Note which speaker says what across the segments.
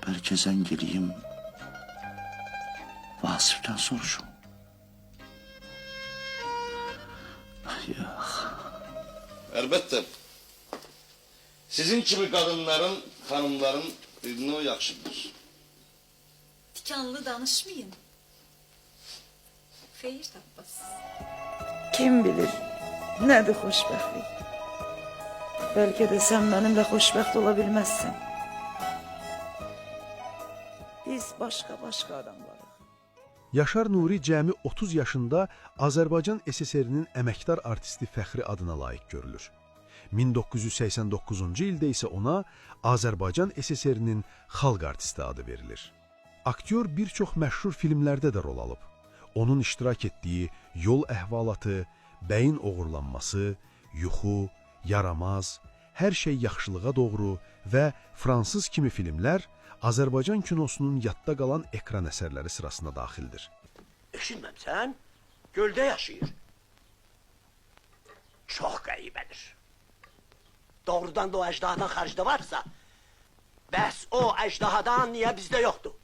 Speaker 1: bəlkə zəng eləyim, Vasifdən soruşum. Yox.
Speaker 2: Əlbəttə, sizin kimi qadınların, xanımların birini o yaxşı bilir.
Speaker 3: Tikanlı danışmayın. Xeyir tapmazsınız.
Speaker 4: Kim bilir nədir xoşbəxtlik? Bəlkə də sən mənimlə xoşbəxt ola bilməzsən. Biz başqa adamlarıq.
Speaker 5: Yaşar Nuri cəmi 30 yaşında Azərbaycan SSR-nin əməkdar artisti fəxri adına layiq görülür. 1989-cu ildə isə ona Azərbaycan SSR-nin xalq artisti adı verilir. Aktyor bir çox məşhur filmlərdə də rol alıb. Onun iştirak etdiyi Yol əhvalatı, Bəyin oğurlanması, Yuxu, Yaramaz, Hər şey yaxşılığa doğru və Fransız kimi filmlər Azərbaycan kinosunun yadda qalan ekran əsərləri sırasına daxildir.
Speaker 6: Eşitməmsən? Göldə yaşayır. Çox qəribədir. Doğrudan da o əjdahadan xaricdə varsa, bəs o əjdahadan niyə bizdə yoxdur?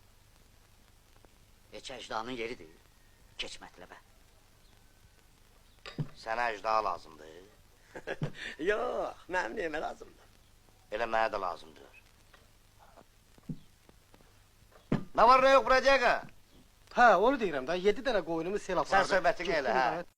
Speaker 7: Heç əcdanın yeridir. Keç mətləbə. Sənə əcdaha lazımdır.
Speaker 6: Yox, mənim neyimə lazımdır?
Speaker 7: Elə mənə də lazımdır. Nə var, nə yox, buraya?
Speaker 8: Hə, onu deyirəm da, 7 dənə qoyunumu sel apardı.
Speaker 7: Sən söhbətini elə, hə?